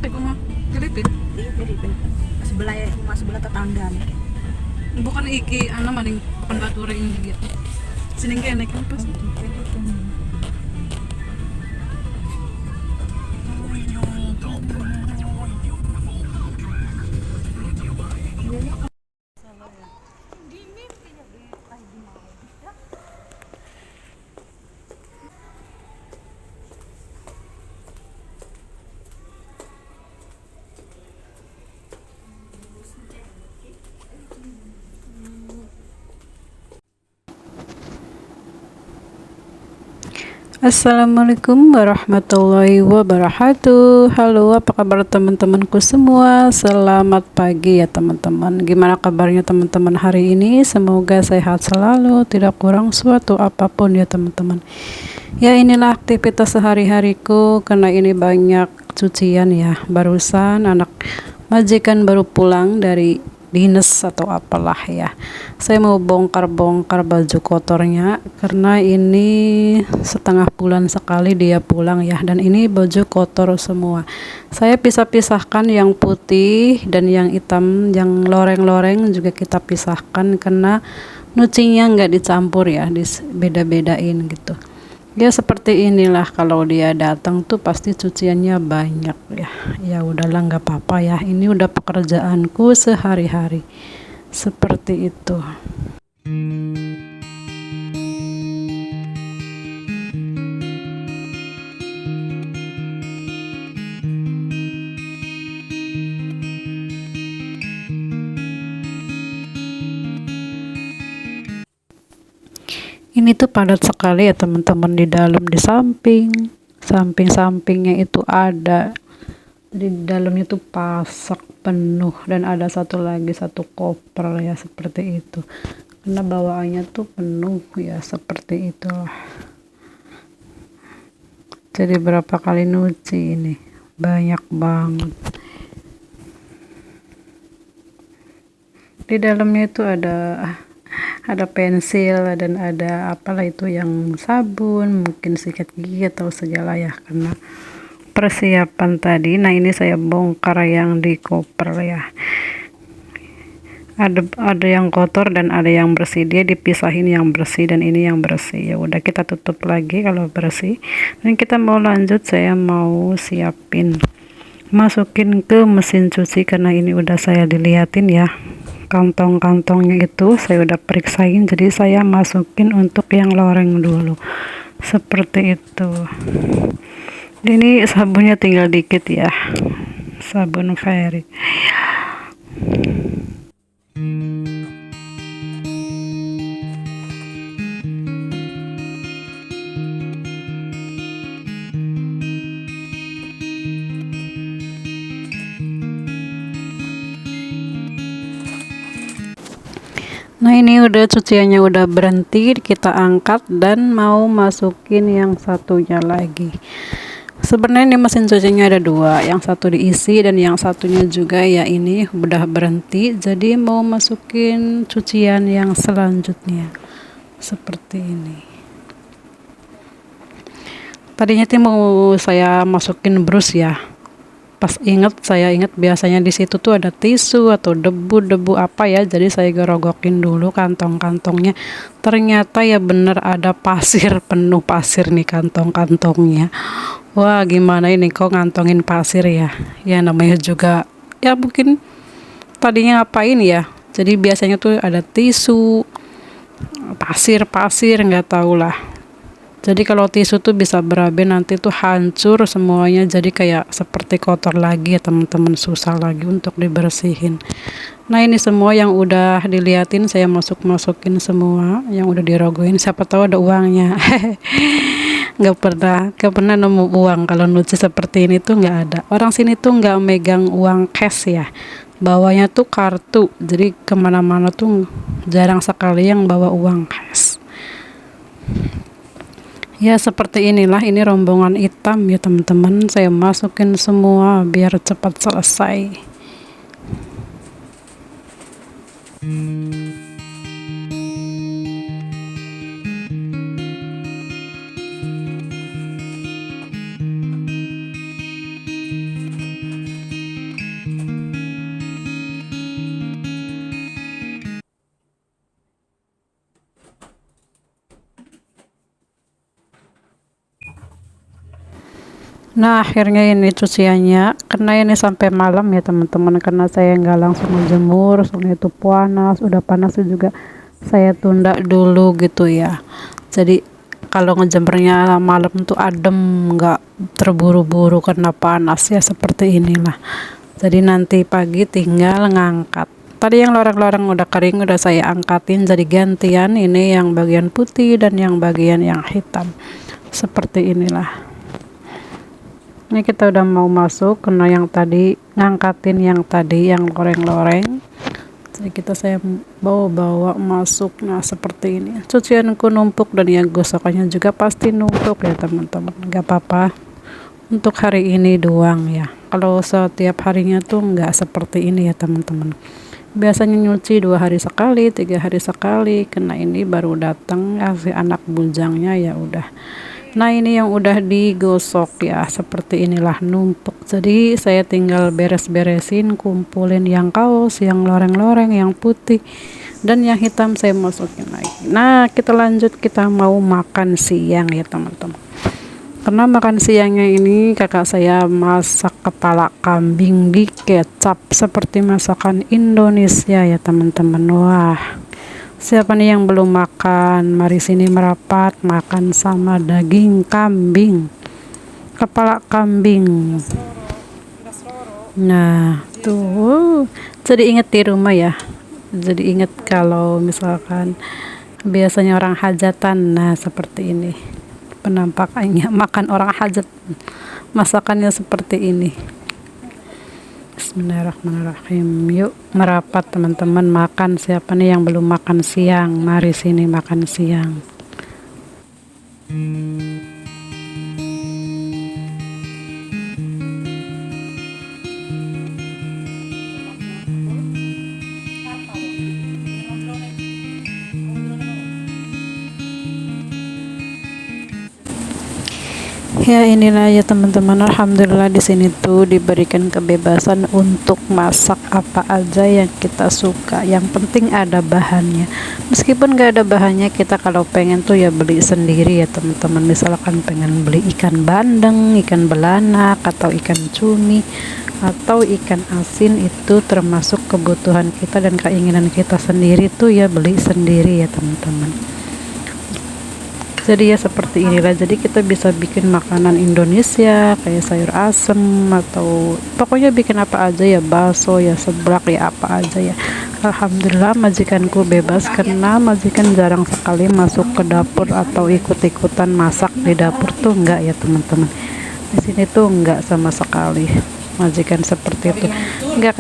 laki ko mah Pilipin. Iya Filipin. Sebelah tetangga nih. Bukan iki maning pekan batu ring gitu. Sini kene kan pas. Assalamualaikum warahmatullahi wabarakatuh. Halo, apa kabar teman-temanku semua? Selamat pagi ya teman-teman. Gimana kabarnya teman-teman hari ini? Semoga sehat selalu, tidak kurang suatu apapun ya teman-teman. Ya, inilah aktivitas sehari-hariku karena ini banyak cucian ya. Barusan anak majikan baru pulang dari dinas atau apalah ya. Saya mau bongkar-bongkar baju kotornya karena ini setengah bulan sekali dia pulang ya, dan ini baju kotor semua. Saya pisah-pisahkan yang putih dan yang hitam, yang loreng-loreng juga kita pisahkan karena nyucinya nggak dicampur ya, beda-bedain gitu. Ya seperti inilah, kalau dia datang tuh pasti cuciannya banyak ya. Ya udahlah, nggak apa-apa ya. Ini udah pekerjaanku sehari-hari. Seperti itu. Ini tuh padat sekali ya teman-teman, di dalam, di samping-sampingnya itu ada, di dalamnya tuh pasak penuh, dan ada satu koper ya seperti itu. Karena bawaannya tuh penuh ya, seperti itulah. Jadi berapa kali nyuci ini? Banyak banget. Di dalamnya itu ada pensil dan ada apalah itu, yang sabun, mungkin sikat gigi atau segala ya, karena persiapan tadi. Nah ini saya bongkar yang di koper ya. Ada yang kotor dan ada yang bersih, dia dipisahin yang bersih dan ini yang bersih. Ya udah, kita tutup lagi kalau bersih, dan kita mau lanjut. Saya mau siapin, masukin ke mesin cuci karena ini udah saya dilihatin ya, kantong-kantongnya itu saya udah periksain, jadi saya masukin untuk yang loreng dulu seperti itu. Ini sabunnya tinggal dikit ya, sabun Fairy. Nah ini udah cuciannya udah berhenti, kita angkat dan mau masukin yang satunya lagi. Sebenarnya di mesin cucinya ada dua, yang satu diisi dan yang satunya juga ya ini udah berhenti. Jadi mau masukin cucian yang selanjutnya seperti ini. Tadinya tuh mau saya masukin brus ya. Pas saya ingat biasanya di situ tuh ada tisu atau debu apa ya, jadi saya gerogokin dulu kantong-kantongnya. Ternyata ya bener ada pasir, penuh pasir nih kantong-kantongnya. Wah gimana ini kok ngantongin pasir ya, ya namanya juga ya mungkin tadinya ngapain ya, jadi biasanya tuh ada tisu, pasir nggak tahu lah. Jadi kalau tisu tuh bisa berabe, nanti tuh hancur semuanya, jadi kayak seperti kotor lagi ya teman-teman, susah lagi untuk dibersihin. Nah ini semua yang udah diliatin saya masukin semua, yang udah dirogoin, siapa tahu ada uangnya. nggak pernah nemu uang kalau nyuci seperti ini tuh, nggak ada. Orang sini tuh nggak megang uang cash ya, bawanya tuh kartu, jadi kemana-mana tuh jarang sekali yang bawa uang cash. Ya seperti inilah, ini rombongan hitam ya teman-teman, saya masukin semua biar cepat selesai. Nah, akhirnya ini cuciannya karena ini sampai malam ya teman-teman, karena saya nggak langsung menjemur soalnya itu panas, udah panas juga saya tunda dulu gitu ya. Jadi kalau ngejemurnya malam tuh adem, nggak terburu-buru karena panas ya, seperti inilah. Jadi nanti pagi tinggal ngangkat. Tadi yang loreng-loreng udah kering, udah saya angkatin, jadi gantian ini yang bagian putih dan yang bagian yang hitam. Seperti inilah. Ini kita udah mau masuk karena yang tadi ngangkatin yang tadi yang loreng-loreng. Jadi saya bawa masuk. Nah, seperti ini. Cucianku numpuk dan yang gosokannya juga pasti numpuk ya teman-teman. Gak apa-apa. Untuk hari ini doang ya. Kalau setiap harinya tuh nggak seperti ini ya teman-teman. Biasanya nyuci 2 hari sekali, 3 hari sekali. Karena ini baru datang si anak bujangnya ya udah. Nah, ini yang udah digosok ya, seperti inilah numpuk. Jadi saya tinggal beres-beresin, kumpulin yang kaos, yang loreng-loreng, yang putih dan yang hitam saya masukin lagi. Nah, kita lanjut, kita mau makan siang ya teman-teman. Karena makan siangnya ini kakak saya masak kepala kambing di kecap seperti masakan Indonesia ya teman-teman. Wah, siapa nih yang belum makan? Mari sini merapat makan sama daging kambing, kepala kambing. Nah, tuh jadi inget di rumah ya. Jadi inget kalau misalkan biasanya orang hajatan, nah seperti ini penampakannya makan orang hajat, masakannya seperti ini. Bismillahirrahmanirrahim. Yuk merapat teman-teman makan. Siapa nih yang belum makan siang? Mari sini makan siang. Ya, inilah ya teman-teman, alhamdulillah di sini tuh diberikan kebebasan untuk masak apa aja yang kita suka. Yang penting ada bahannya. Meskipun gak ada bahannya, kita kalau pengen tuh ya beli sendiri ya teman-teman. Misalkan pengen beli ikan bandeng, ikan belanak, atau ikan cumi, atau ikan asin, itu termasuk kebutuhan kita dan keinginan kita sendiri tuh ya beli sendiri ya teman-teman. Jadi ya seperti inilah, jadi kita bisa bikin makanan Indonesia kayak sayur asem atau pokoknya bikin apa aja ya, bakso ya, seblak ya, apa aja ya. Alhamdulillah majikanku bebas karena majikan jarang sekali masuk ke dapur atau ikut-ikutan masak di dapur tuh enggak ya teman-teman. Di sini tuh enggak sama sekali majikan seperti itu. Enggak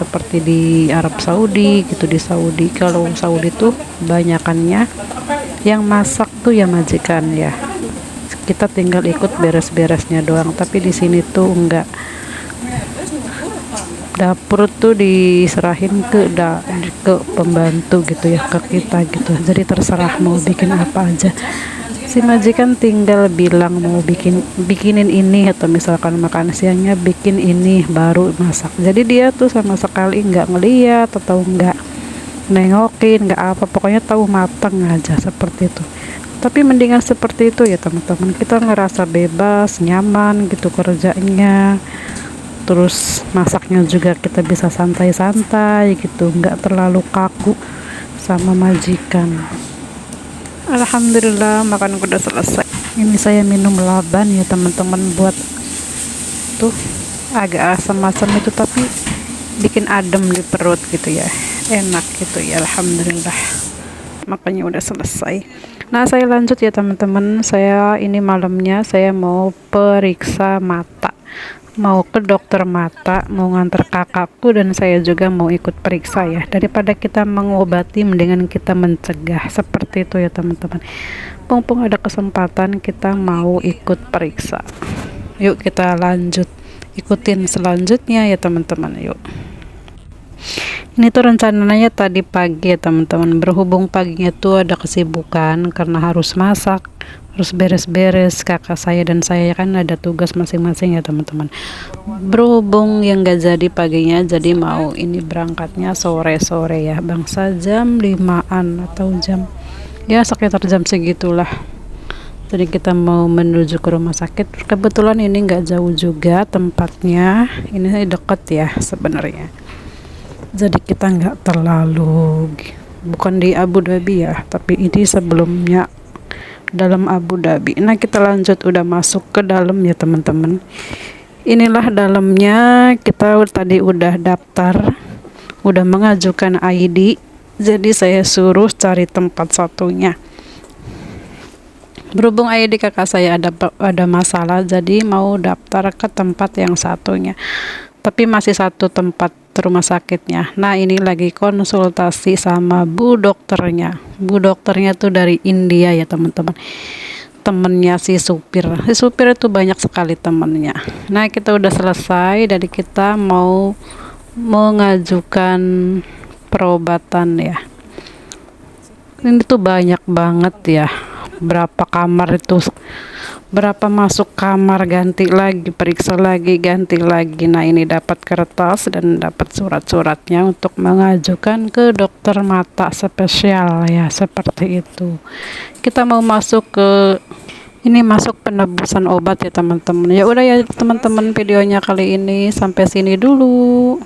seperti di Arab Saudi gitu. Di Saudi, kalau Saudi tuh banyakannya yang masak tuh ya majikan ya, kita tinggal ikut beres-beresnya doang. Tapi di sini tuh enggak, dapur tuh diserahin ke pembantu gitu ya, ke kita gitu. Jadi terserah mau bikin apa aja, si majikan tinggal bilang mau bikinin ini, atau misalkan makan siangnya bikin ini baru masak. Jadi dia tuh sama sekali nggak ngeliat atau nggak nengokin, nggak apa, pokoknya tahu matang aja seperti itu. Tapi mendingan seperti itu ya teman-teman, kita ngerasa bebas, nyaman gitu kerjanya, terus masaknya juga kita bisa santai-santai gitu, nggak terlalu kaku sama majikan. Alhamdulillah makan udah selesai. Ini saya minum laban ya teman-teman, buat tuh agak asam-asam itu tapi bikin adem di perut gitu ya, enak gitu ya. Alhamdulillah makanya udah selesai. Nah, saya lanjut ya teman-teman. Saya ini malamnya saya mau periksa mata, mau ke dokter mata, mau nganter kakakku dan saya juga mau ikut periksa ya. Daripada kita mengobati, mendingan kita mencegah, seperti itu ya teman-teman. Mumpung ada kesempatan kita mau ikut periksa, yuk kita lanjut ikutin selanjutnya ya teman-teman. Yuk, ini tuh rencananya tadi pagi ya teman-teman, berhubung paginya tuh ada kesibukan karena harus masak, harus beres-beres. Kakak saya dan saya kan ada tugas masing-masing ya teman-teman. Berhubung yang gak jadi paginya, jadi mau ini berangkatnya sore-sore ya, bangsa jam 5-an atau jam ya sekitar jam segitulah. Jadi kita mau menuju ke rumah sakit. Kebetulan ini nggak jauh juga tempatnya, ini dekat ya sebenarnya. Jadi kita nggak terlalu, bukan di Abu Dhabi ya, tapi ini sebelumnya dalam Abu Dhabi. Nah kita lanjut, udah masuk ke dalam ya teman-teman. Inilah dalamnya, kita tadi udah daftar, udah mengajukan ID. Jadi saya suruh cari tempat satunya. Berhubung ID kakak saya ada masalah, jadi mau daftar ke tempat yang satunya. Tapi masih satu tempat rumah sakitnya. Nah ini lagi konsultasi sama bu dokternya. Bu dokternya tuh dari India ya teman-teman. Temennya si supir. Si supir itu banyak sekali temennya. Nah kita udah selesai, jadi kita mau mengajukan perobatan ya. Ini tuh banyak banget ya. Berapa kamar itu, berapa masuk kamar, ganti lagi, periksa lagi, ganti lagi. Nah ini dapat kertas dan dapat surat-suratnya untuk mengajukan ke dokter mata spesial ya, seperti itu. Kita mau masuk ke ini, masuk penebusan obat ya teman-teman. Ya udah ya teman-teman, videonya kali ini sampai sini dulu.